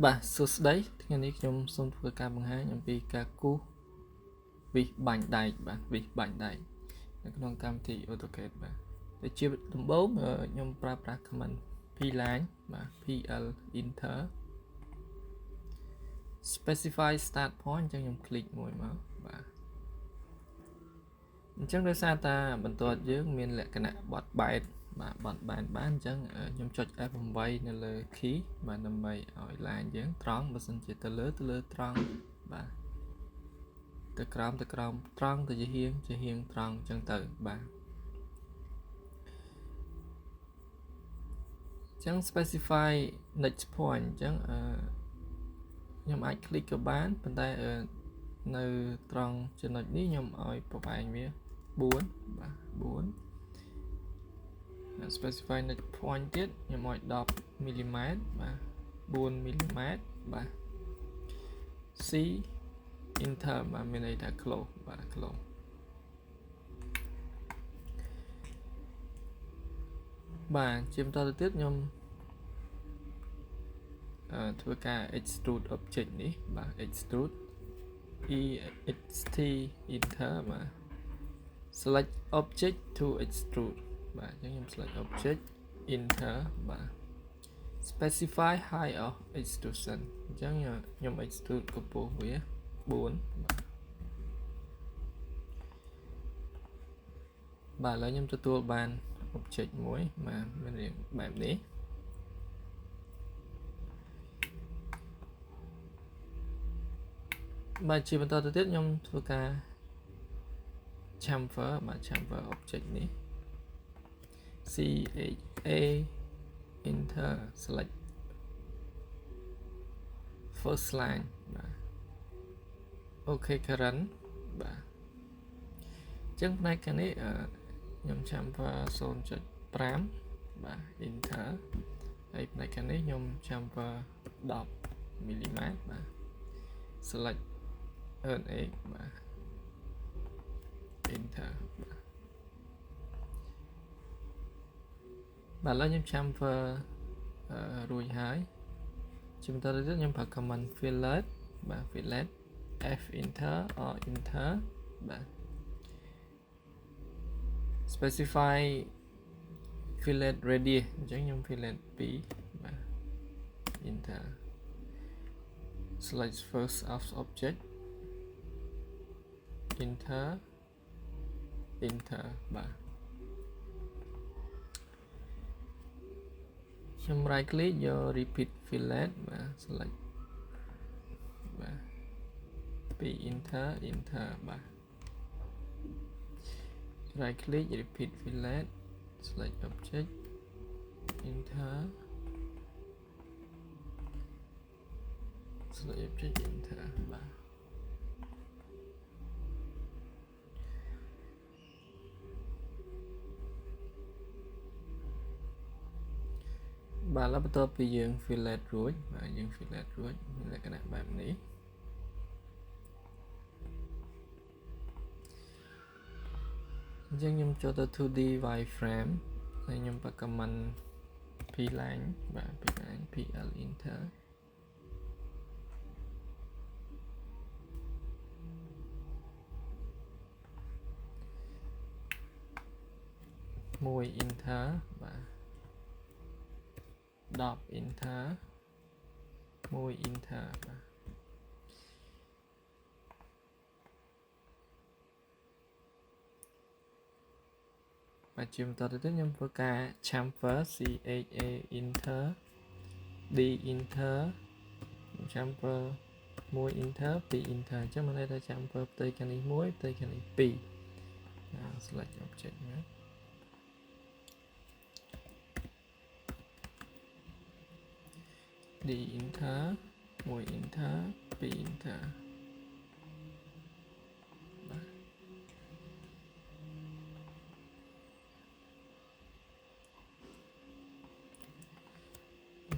បាទសួស្តីថ្ងៃនេះខ្ញុំសូមធ្វើការបង្ហាញអំពីការគូសវិសបាញ់ដែកបាទវិសបាញ់ដែកនៅក្នុងកម្មវិធី AutoCAD បាទតែជាដំបូងខ្ញុំប្រើប្រាស់ command pline បាទ pl enter specify start point អញ្ចឹងខ្ញុំคลิกមួយមកបាទអញ្ចឹងដោយសារតាបន្ទាត់យើងមានលក្ខណៈបត់បែនបាទបត់បែនបានអញ្ចឹងខ្ញុំចុច F8 នៅលើ key បាទដើម្បីឲ្យ line យើងត្រង់បើសិនជាទៅលើត្រង់បាទទៅក្រោមត្រង់ទៅជាហៀងត្រង់អញ្ចឹងទៅបាទអញ្ចឹង specify next point អញ្ចឹងខ្ញុំអាច click ក៏បានប៉ុន្តែនៅត្រង់ចំណុចនេះខ្ញុំឲ្យប្រវែងវា4បាទ4 specify next point ទៀតខ្ញុំឲ្យ10 mm បាទ4 mm បាទ C enter បាទមានន័យថា close បាទ close បាទជាបន្តទៅទៀតខ្ញុំធ្វើការ extrude object នេះបាទ extrude ext enter បាទ select object to extrude បាទអញ្ចឹងខ្ញុំ select object enter បាទ specify height of extrusion អញ្ចឹងខ្ញុំ extrude កម្ពស់វា4បាទឥឡូវខ្ញុំទទួលបាន object មួយបាទមានរាងបែបនេះបាទជាបន្តទៅទៀតខ្ញុំធ្វើការ chamfer បាទ chamfer object នេះ CHA enter select first line បាទ OK current បាទអញ្ចឹងផ្នែកខាងនេះខ្ញុំ chamfer 0.5 បាទ enter ហើយផ្នែកខាងនេះខ្ញុំ chamfer 10 mm បាទ select NX បាទ enter បាទឥឡូវខ្ញុំ chamfer រួចហើយជាបន្តទៅទៀតខ្ញុំប្រើ command fillet បាទ fillet F enter or enter បាទ specify fillet radius អញ្ចឹងខ្ញុំ fillet 2បាទ enter select first of object enter បាទខ្ញុំ right click យក repeat fillet បាទ select បាទ2 enter បាទ right click repeat fillet select object enter select object enter បាទបាទแล้วបន្ទាប់ពីយើង fillet រួចបាទយើង fillet រួចមានលក្ខណៈបែបនេះអញ្ចឹងខ្ញុំចូលទៅ 2D wireframe ហើយខ្ញុំប្រើ command pline បាទ pline pl enter 1 enter បាទ10 enter 1 enter បាទបាទជាបន្តទៅទៀតខ្ញុំធ្វើការ chamfer CHA enter D enter chamfer 1 enter 2 enter អញ្ចឹងមានន័យថា chamfer ផ្ទៃខាងនេះ1ផ្ទៃខាងនេះ2select object ណាD enter 1 enter 2 enter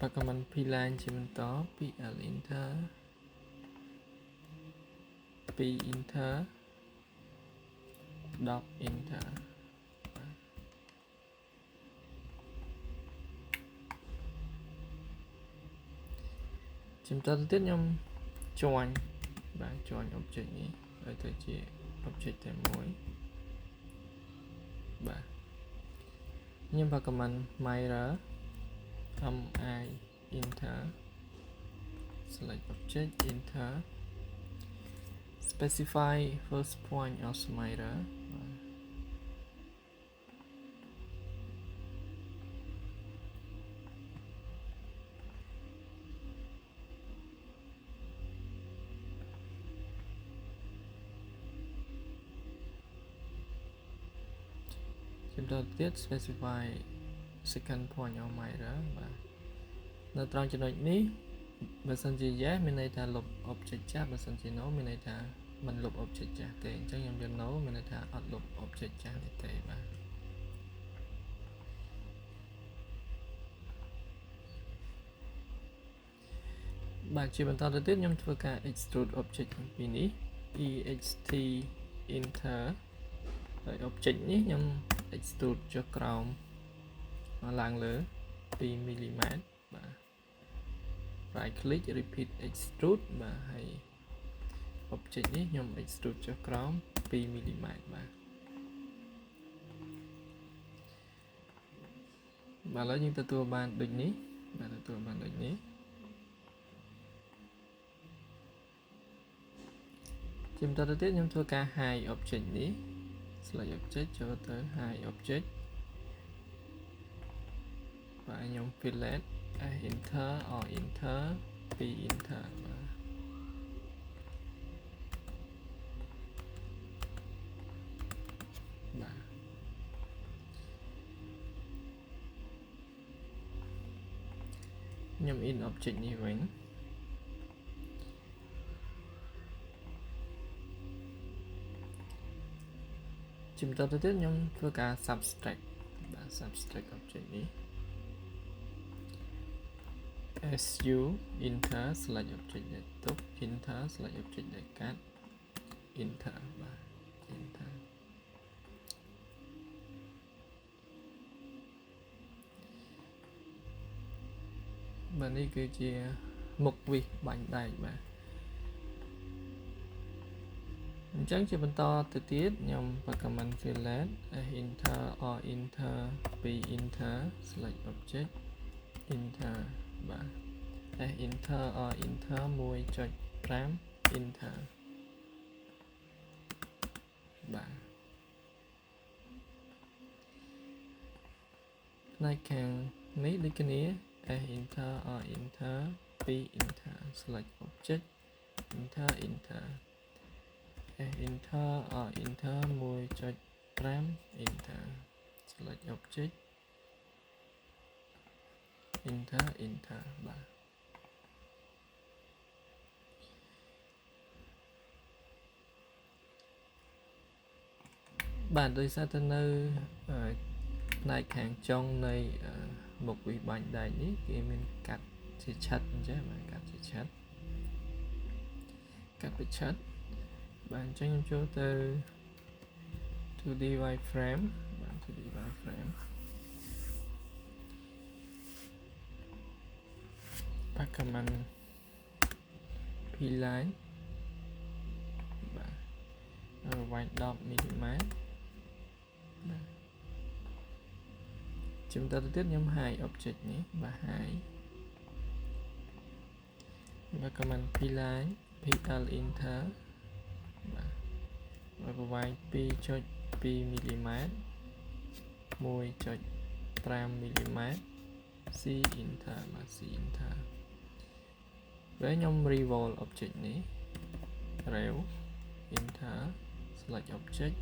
បាទ command pline ជាបន្ត pl enter 2 enter 10 enter ច ជំតទៅទៀតខ្ញុំ join បាទ join object នេះឲ្យទៅជា object តែមួយបាទខ្ញុំប្រើ command mirror mi enter select object enter specify first point of mirror ជំតទៀត specify second point of mirror បាទនៅត្រង់ចំណុចនេះបើសិនជា yes មានន័យថាលុប object ចាស់បើសិនជា no មានន័យថាមិនលុប object ចាស់ទេអញ្ចឹងខ្ញុំយក no មានន័យថាអត់លុប object ចាស់នេះទេបាទជាបន្តទៅទៀតខ្ញុំធ្វើការ extrude object ពីនេះ ext enter ហើយ object នេះខ្ញុំ extrude ចុះក្រោមឡើងលើ2 mm បាទ right click repeat extrude បាទហើយ object នេះខ្ញុំ extrude ចុះក្រោម2 mm បាទឥឡូវយើងទទួលបានដូចនេះបាទទទួលបានដូចនេះជាបន្តទៅទៀតខ្ញុំធ្វើការ hide object នេះ select object ចូលទៅ hide object បាទខ្ញុំ fillet enter or enter p enter បាទខ្ញុំ in object នេះវិញជំតទៅទៀតខ្ញុំធ្វើការ subtract បាទ subtract object នេះ su enter select object ដែលទុក enter select object ដែលកាត់ enter បាទ enter បាទនេះគឺជាមុខវិសបាញ់ដែកបាទអញ្ចឹងជាបន្តទៅទៀតខ្ញុំប្រើ command fillet enter or enter p enter select object enter បាទ enter or enter 1.5 enter បាទផ្នែកខាងនេះដូចគ្នា enter or enter p enter select object enter enter enter or enter 1.5 enter select object enter enter បាទដោយសារតែនៅផ្នែកខាងចុងនៃមុខវិសបាញ់ដែកនេះគេមានកាត់ជាឆិតអញ្ចឹងបាទកាត់ជាឆិតកាត់ពីឆិតបាទអញ្ចឹងខ្ញុំចូលទៅ 2D wireframe បាទ 2D wireframe បាក់ command p-line បាទវាយ10 mm បាទជំតទៅទៀតខ្ញុំ hide object នេះបាទ hide បាទ command p-line pl enter បាទប្រវាយ 2.2 mm 1.5 mm c enter បាទ c enter ពេលខ្ញុំ revolve object នេះ rail enter select object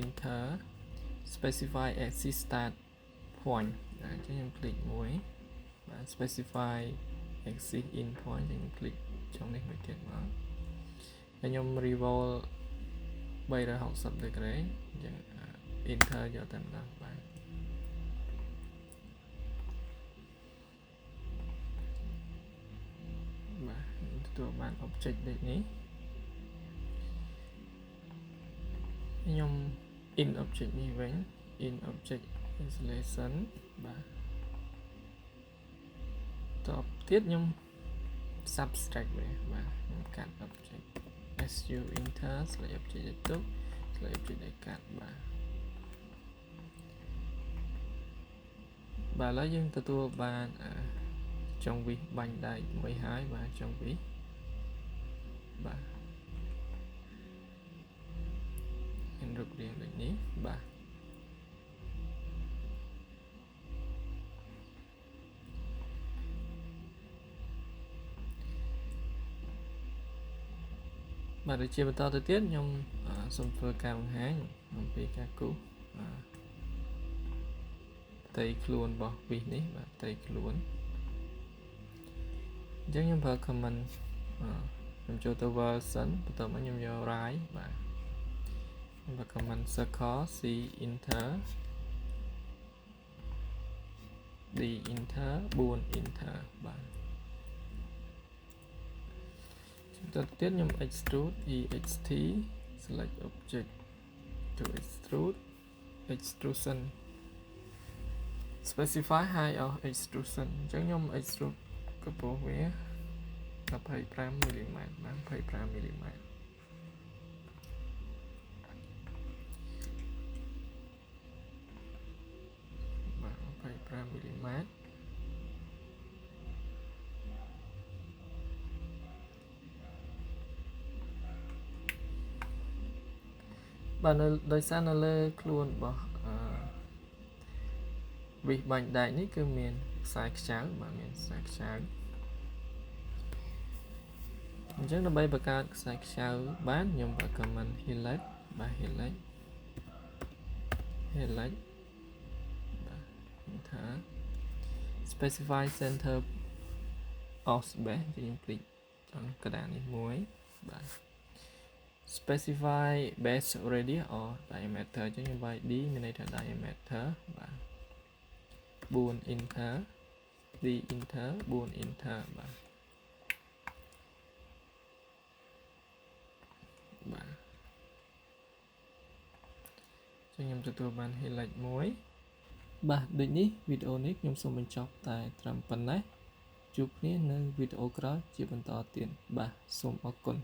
enter specify axis start point អញ្ចឹងខ្ញុំ click មួយបាទ specify axis in point ខ្ញុំ click ចុងនេះមួយទៀតមកហើយខ្ញុំ revolve 360 degree អញ្ចឹង enter យកតែម្ដងបាទទទួលបាន object ដូចនេះខ្ញុំ in object នេះវិញ in object installation បាទ តទៀតខ្ញុំ subtract វាបាទខ្ញុំកាត់ object su enter select object ឲ្យទុក select object ឲ្យកាត់បាទឥឡូវយើងទទួលបានចុងវិសបាញ់ដែកមួយហើយបាទចុងវិសបាទមានរូបរាងដូចនេះបាទបាទដូចជាបន្តទៅទៀតខ្ញុំសូមធ្វើការបង្ហាញអំពីការគូសផ្ទៃខ្លួនរបស់វិសនេះបាទផ្ទៃខ្លួនអញ្ចឹងខ្ញុំប្រើ command ខ្ញុំចូលទៅ version បន្ទាប់មកខ្ញុំយក right បាទខ្ញុំប្រើ command circle c enter d enter 4 enter បាទទៅទៀតខ្ញុំ extrude ext select object to extrude extrusion specify height of extrusion អញ្ចឹងខ្ញុំ extrude កម្ពស់វា25 មីលីម៉ែត្របាទ25មីលីម៉ែត្របាទ25មីលីម៉ែត្របាទនៅដោយសារនៅលើខ្លួនរបស់វិសបាញ់ដែកនេះគឺមានខ្សែខ្ចៅបាទមានខ្សែខ្ចៅអញ្ចឹងដើម្បីបង្កើតខ្សែខ្ចៅបានខ្ញុំប្រើ command helix បាទ helix បាទ enter specify center of space ខ្ញុំคลิกកណ្ដាលនេះមួយបាទ specify base radius or diameter អញ្ចឹងខ្ញុំវាយ d មានន័យថា diameter បាទ4 enter d enter 4 enter បាទខ្ញុំទទួលបាន helix មួយបាទដូចនេះវីដេអូនេះខ្ញុំសូមបញ្ចប់តែត្រឹមប៉ុណ្ណេះជួបគ្នានៅវីដេអូក្រោយជាបន្តទៀតបាទសូមអរគុណ